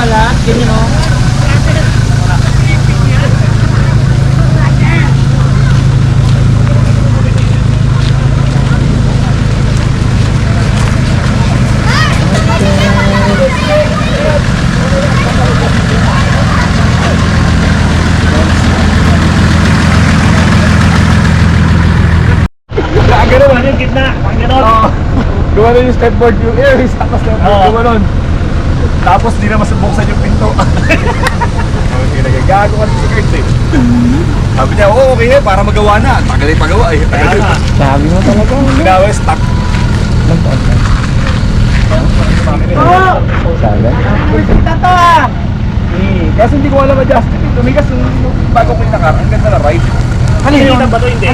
wala. Ganyan o. Gano'n yung gitna, ang gano'n. Gumanon yung stepboard yung airways, tapos gumanon. Tapos di na masubuksan yung pinto. Gago ka sa guards eh. Sabi niya, oo, okay para magawa na. Tagal yung pagawa eh. Sabi mo talaga. Ginawa yung stock. Sabi? Ito to ah! Kasi hindi ko alam adjusted eh. Tumigas yung bago ko yung nakar. Ang ganda na ride. Pinihitan ba ito? Hindi.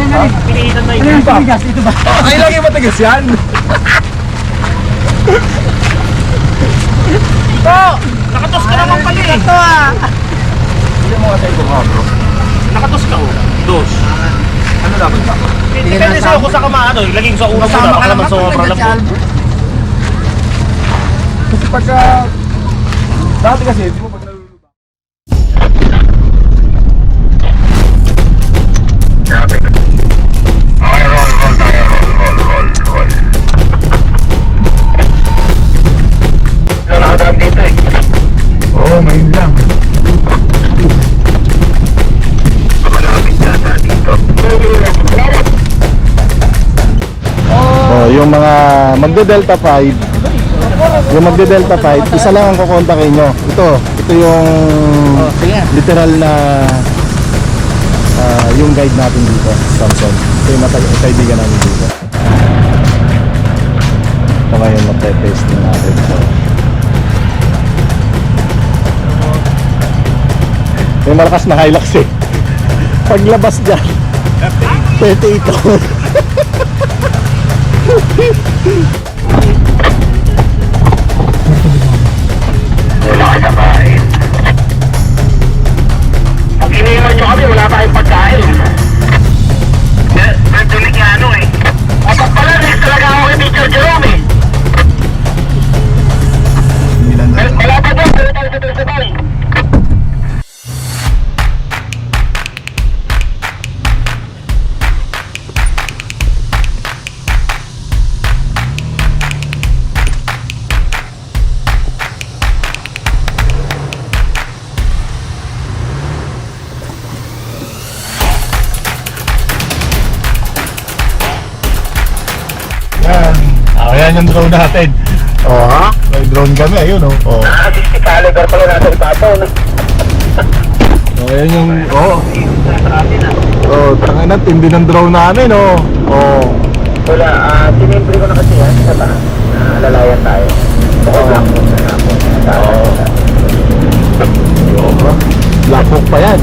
Pinihitan na Ano yun. yung tumigas? Ito ba? Ay, lagi matigas yan. Ito! Nakatos ka naman pala eh. Ito ah! Hindi mo kasi ito mga bro. Nakatos ka oh. Dos. Ano dapat ba? Depende sa'yo kung sa kamaano. Ilagay ko sa unang muna. Baka naman sobrang lambot. Kasi pagka... Dati kasi, di mo pag nalulubang. Nakakadaan dito eh. Oo, main lang. Oh, yung mga magde-Delta 5, yung magde-Delta 5, isa lang ang kukontakin nyo. Ito yung literal na yung guide natin dito, Samson. Ito yung kaibigan namin dito. Ito ngayon, mag-testing natin. So, may malakas na Hilux eh. Paglabas dyan, 38 taon. Wala ka na kain. Pag iniwan nyo kami, wala tayong pagkain. Bertulik nga ano eh. Dapat pala, next talaga ako kay Teacher Jerome eh. Wala pa dyan, pero tayo sa principal. Ayan yung drone natin. Oh, ha? May drone kami, ayun oh. Oh. 60 caliber pala nasa ibabaw na. Oh, ayan yung tangina, tindi ng drone namin oh. Oh. Wala, tinimbre ko na kasi yan sa taas. Alalayan tayo. Baka black book na nga po. Black book pa yan.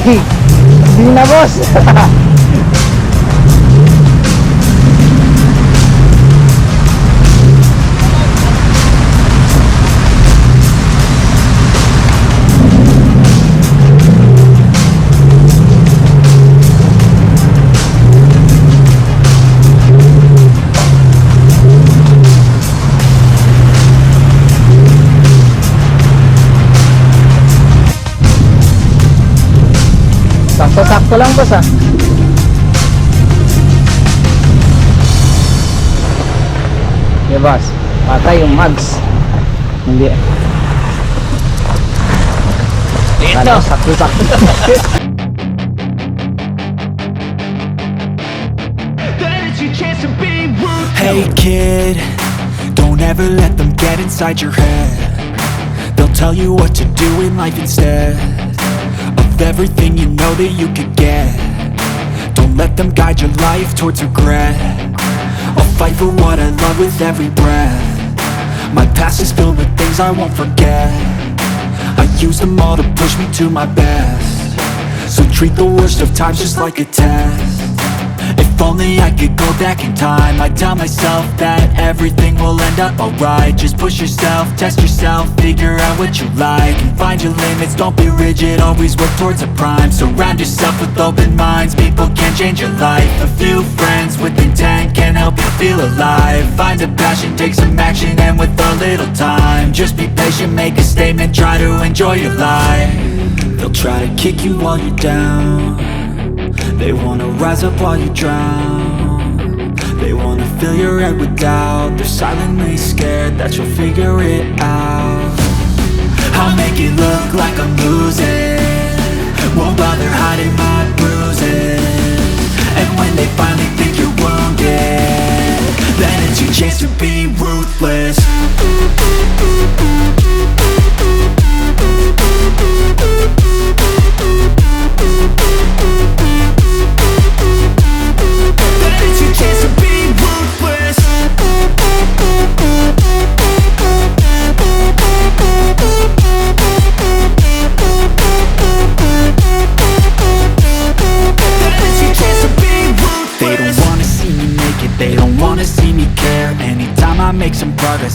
Hindi na, boss. Sakto-sakto lang, boss, ah. Yeah, boss. Patay yung mags. Hindi. Ito. Sakto-sakto. Hey kid, don't ever let them get inside your head. They'll tell you what to do in life instead of everything you know that you could get. Don't let them guide your life towards regret. I'll fight for what I love with every breath. My past is filled with things I won't forget. I use them all to push me to my best. So treat the worst of times just like a test. If only I could go back in time, I'd tell myself that everything will end up alright. Just push yourself, test yourself, figure out what you like, and find your limits, don't be rigid, always work towards a prime. Surround yourself with open minds, people can change your life. A few friends with intent can help you feel alive. Find a passion, take some action, and with a little time, just be patient, make a statement, try to enjoy your life. They'll try to kick you while you're down. They wanna rise up while you drown. They wanna fill your head with doubt. They're silently scared that you'll figure it out. I'll make it look like I'm losing, won't bother hiding my bruises. And when they finally think you're wounded, then it's your chance to be ruthless.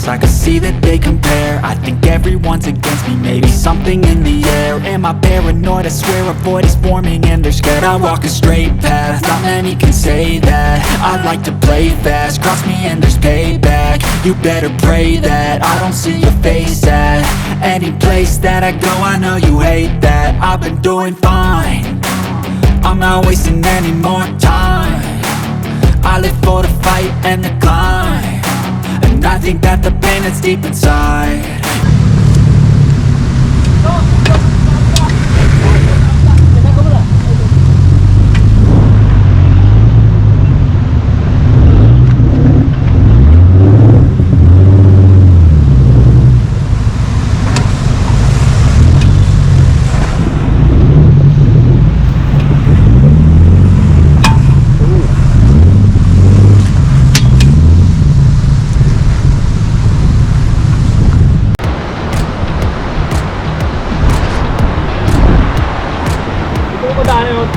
I can see that they compare. I think everyone's against me, maybe something in the air. Am I paranoid? I swear a void is forming and they're scared. I walk a straight path, not many can say that. I like to play fast, cross me and there's payback. You better pray that I don't see your face at any place that I go. I know you hate that. I've been doing fine, I'm not wasting any more time. I live for the fight and the climb, and I think that the pain that's deep inside.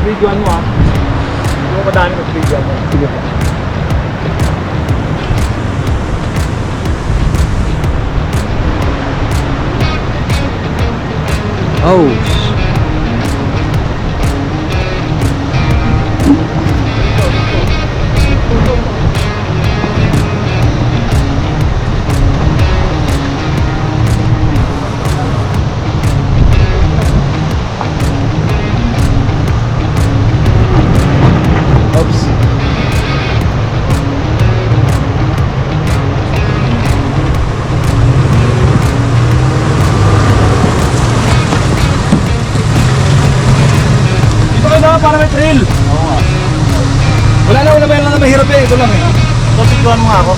Videoan mo, ha? Hindi mo madami mag-videoan mo. Sige po. Oh. Oops. Dito ka na para may trail. Oo nga. Wala na mahirap eh. Ito lang eh. So, picturean mo nga ako.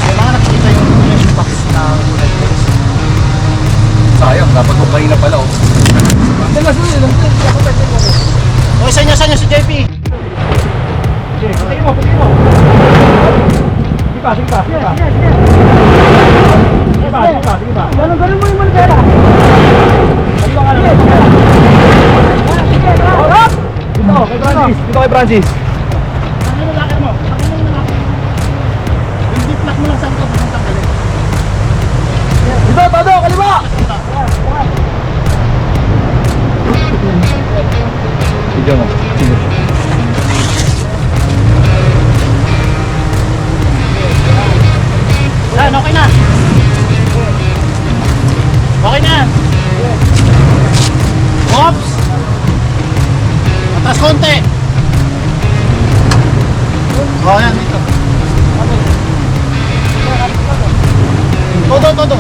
Ay, mga nakikita yung box na Sayang, dapat kung kayo na pala oh. O, isa niya si JP. Sige, patingin mo. Sige pa. Sige pa. Ganun mo yung manibela. Ano ba ka naman? kay Francis. Ano lakad mo? Yung diplak mo lang sa ito, tanggalin. Dito, todo, kaliwa! Video mo. Yan, okay na. Okay na yan. Oops! Atras konti. Oh, yan, dito. Todo.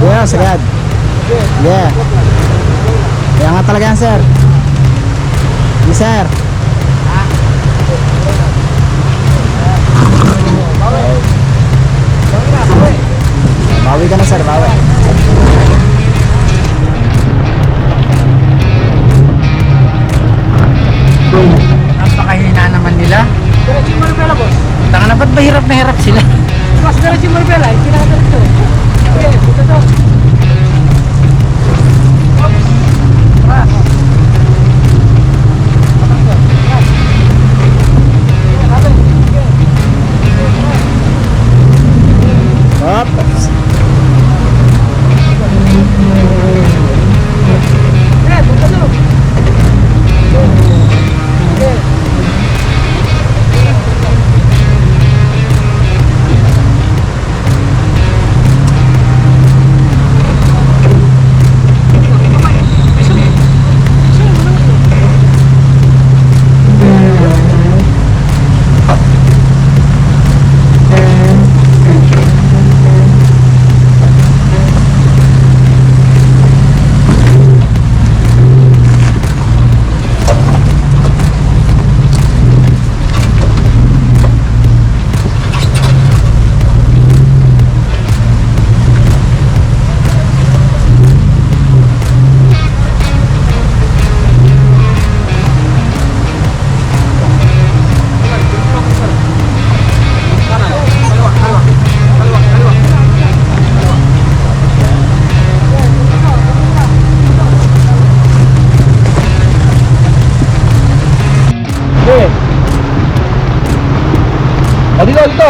Yeah, sagad. Yeah. Kaya nga talaga yan, sir. Yes, sir. Bawi ka na, sir. Bawi. Napakahina naman nila. Diretso yung Maribela, boss. Tanga na, ba't mahirap na hirap sila? Mas diretso yung Maribela, hindi na diretso. Okay, dito to. Oops.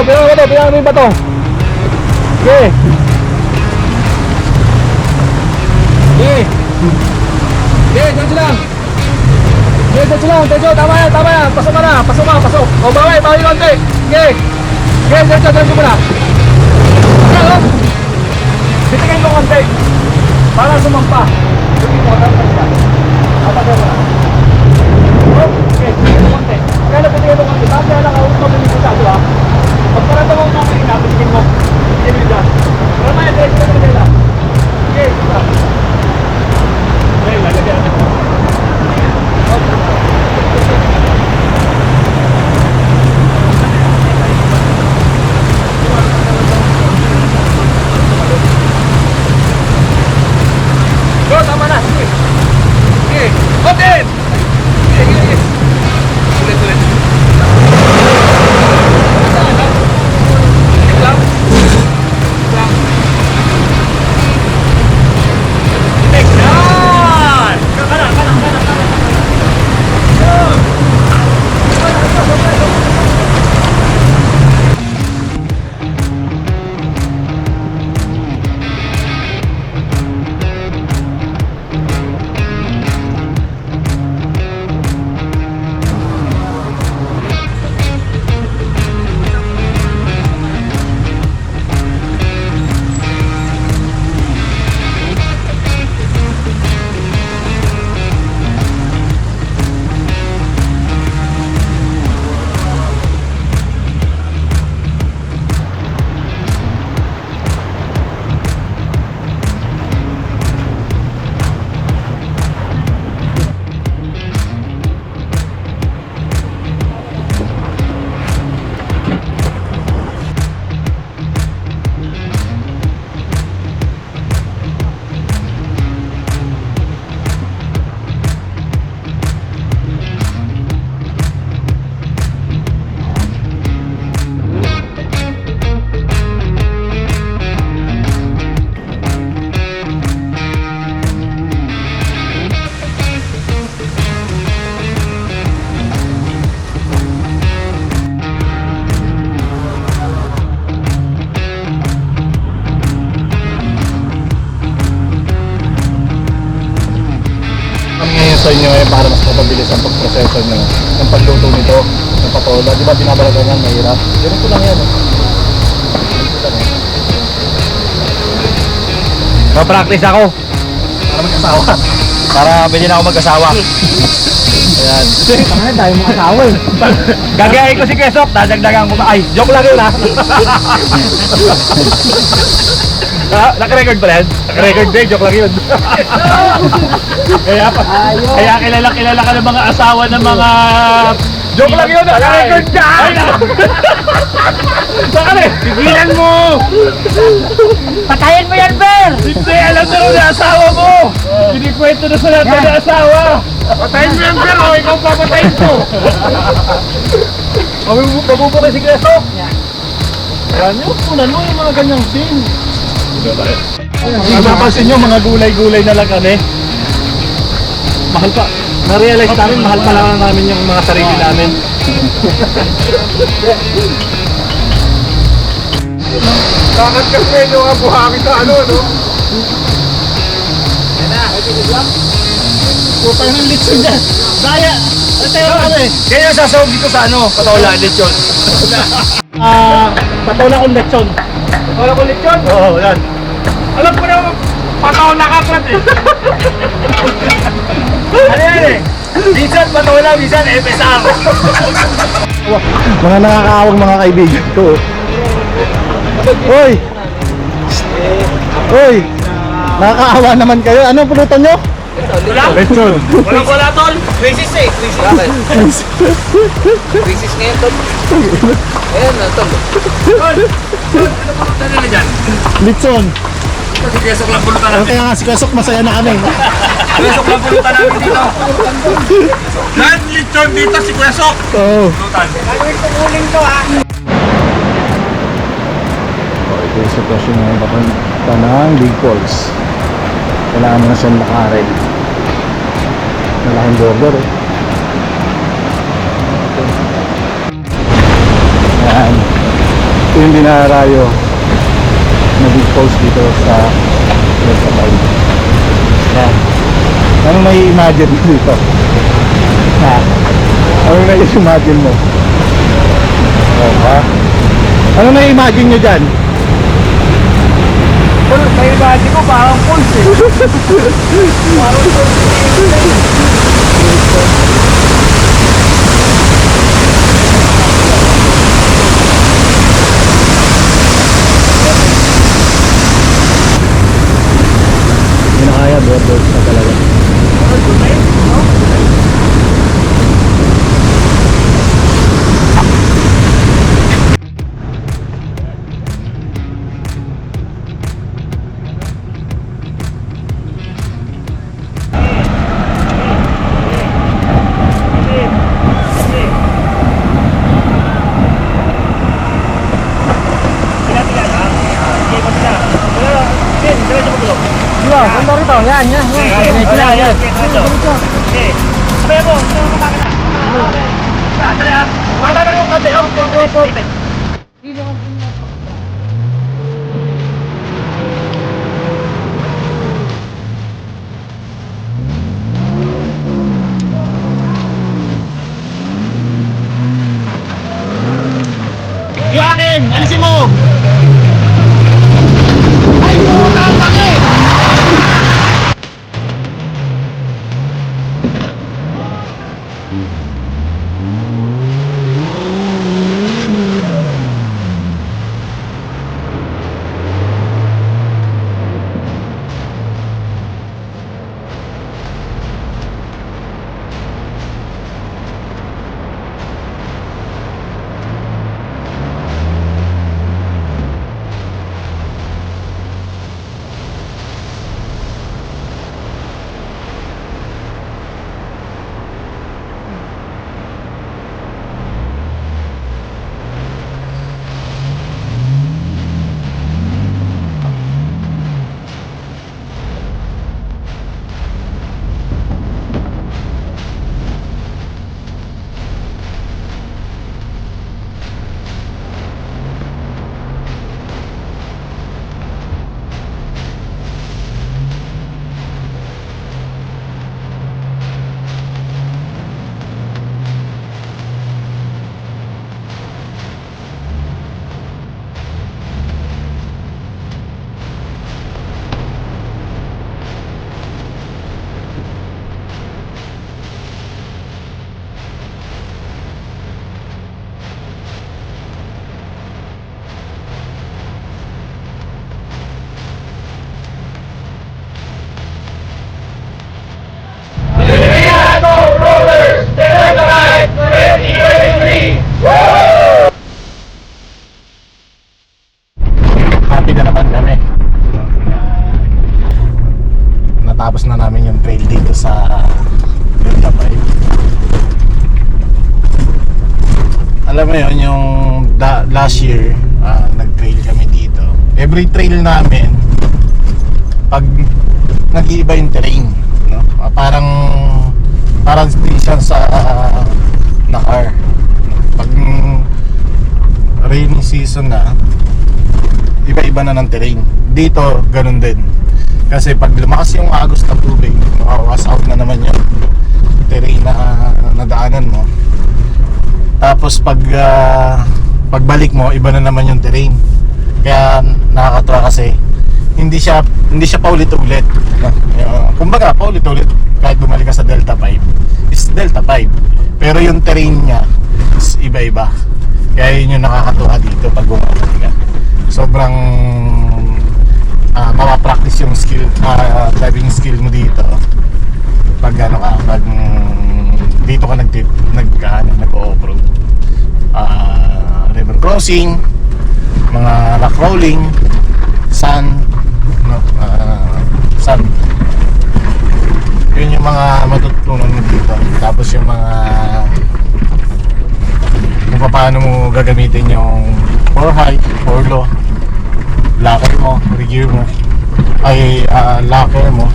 Dito, pinang mo yung bato. Okay. Okay. Okay, diretso lang. Okay, diretso lang, diretso, tama yan. Pasok ka na, pasok. O, bawi konti. Okay. Okay, diretso mo na. Ano? Titigay mo konti. Para sumampa. Titigay mo, tama ka. Atagal mo na. Okay, titigay mo konti. Kaya na titigay mo konti. Tapos kaya lang ako mabilisado ha. Pag parang mo namin inabitin mo. Hindi mo dyan. Pero maya, diretso na nila. Okay, diba? Okay, lalagyan natin mo. Go, tama na. Sige. Sige. Open! Sige. Ulit. Lang. sa inyo ngayon para mas mapabilis ang pagproseso nyo ng pagluto nito ng patola. Di ba binabalagan yan, mahirap? Ganito lang yan. Ganito lang yan. Ma-practice ako. Para mag-asawa. Para pwede na ako mag-asawa. Ayan. Ano tayo mga asawa eh. Gagayain ko si Kesok, dadagdagan ko. Ay, joke lang yun ha. Naka-record pa yan? Naka-record din, joke lang yun. Kaya kilala ka ng mga asawa ng mga... Joke lang yun, naka-record ka! Saka rin! Tigilan mo! Patayin mo yan, Ber! Hindi, alam na rin na asawa mo! Kinikwento na sa lahat na asawa! Patayin mo yan, Ber! O, ikaw papatayin ko! Mabubukay si Kesok! Ayan nyo, punan mo yung mga ganyang scene. Napapansin nyo, mga gulay-gulay na lang kami. Mahal pa. Na-realize namin, mahal pa lang namin yung mga sarili namin. Kakat kasi nyo nga buhangin sa ano, no? Putang ng litson niya. Daya! Tayo kami. Kaya yung sasawag dito sa ano, patola, lechon. Patola kong lechon. Patola ko lechon? Oo, yan. Alam ko na, patola ka prat eh. Ano yan eh? Minsan patola, minsan FSR. Mga nakakaawang mga kaibigan ko. Hoy! Hoy! Nakakaawa naman kayo. Anong pulutan nyo? Lechon. Walang wala tol. Crisis eh. Crisis. Crisis ngayon tol. Ayan na tol. Tol! Tol! Ano pulutan nila dyan? Lechon. Si Kesok lang pulutan namin. Kaya nga si Kasok masaya na kami. Kesok lang pulutan namin dito. Lahat lechon dito si Kesok. Oo. Pulutan. Ito yung sitwasyon ng papunta ng Big Falls. Kailangan mo na siyang lakarin. Malaking border eh. Ayan. Ito yung dinarayo na Big Falls dito sa Lagpapay. Ayan. Anong may imagine mo dito? Ha? Anong na-imagine mo? Oh, ha? Anong na-imagine nyo dyan? May imagine ko parang pulse eh. Parang pulse. Hindi na kaya, borders na talaga. Ganda rito. Yan, yan. Yan. Iwanin! Alisin mo! natapos na namin yung trail dito sa Delta 5. Alam mo yun, yung last year nag-trail kami dito. Every trail namin, pag nag-iiba yung terrain, no? Parang din siya sa Nakar. Pag rainy season na, iba-iba na ng terrain. Dito, ganun din. Kasi pag lumakas yung agos na tubig, makawas out na naman yung terrain na nadaanan mo. Tapos pagbalik mo, iba na naman yung terrain. Kaya nakakatuwa kasi hindi siya paulit-ulit. Kumbaga, paulit-ulit kahit bumalik ka sa Delta 5 is Delta 5. Pero yung terrain niya is iba-iba. Kaya yun yung nakakatuwa dito pag bumalik ka. Sobrang mapapractice yung skill, driving skill mo dito pag dito ka nag-off-road. River crossing, mga rock rolling, sand, yun yung mga matutunan mo dito. Tapos yung mga kung paano mo gagamitin yung 4 high, 4 low, locker mo, regear mo, locker mo,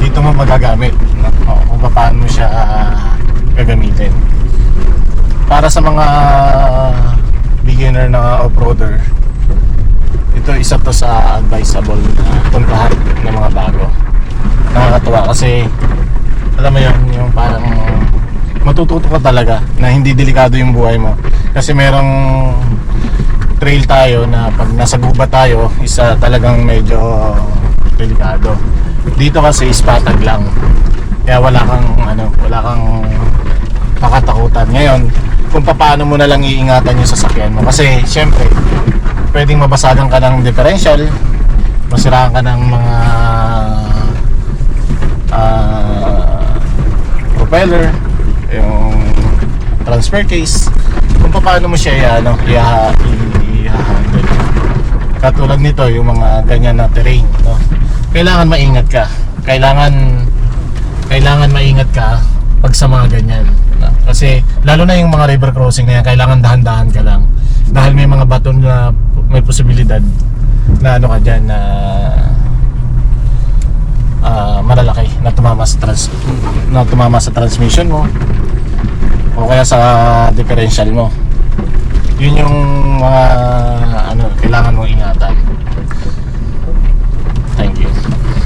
dito mo magagamit, no? Kung paano mo siya gagamitin. Para sa mga beginner na off-roader, ito isa to sa advisable na puntahan ng mga bago. Nakakatuwa kasi alam mo yun, yung parang matututo ka talaga na hindi delikado yung buhay mo. Kasi merong trail tayo na pag nasa gubat tayo, isa talagang medyo delikado. Dito kasi ispatag lang. Kaya wala kang makatakutan. Ngayon, kung paano mo na lang iingatan yung sasakyan mo. Kasi syempre, pwedeng mabasagan ka ng differential, masiraan ka ng mga propeller, yung transfer case, kung paano mo siya i-handle. Katulad nito, yung mga ganyan na terrain, no? Kailangan maingat ka. Kailangan maingat ka pag sa mga ganyan, no? Kasi lalo na yung mga river crossing na yan, kailangan dahan-dahan ka lang. Dahil may mga bato na may posibilidad na ka dyan na malalaki na tumama sa transmission mo o kaya sa differential mo. Yun yung mga kailangan mong ingatan.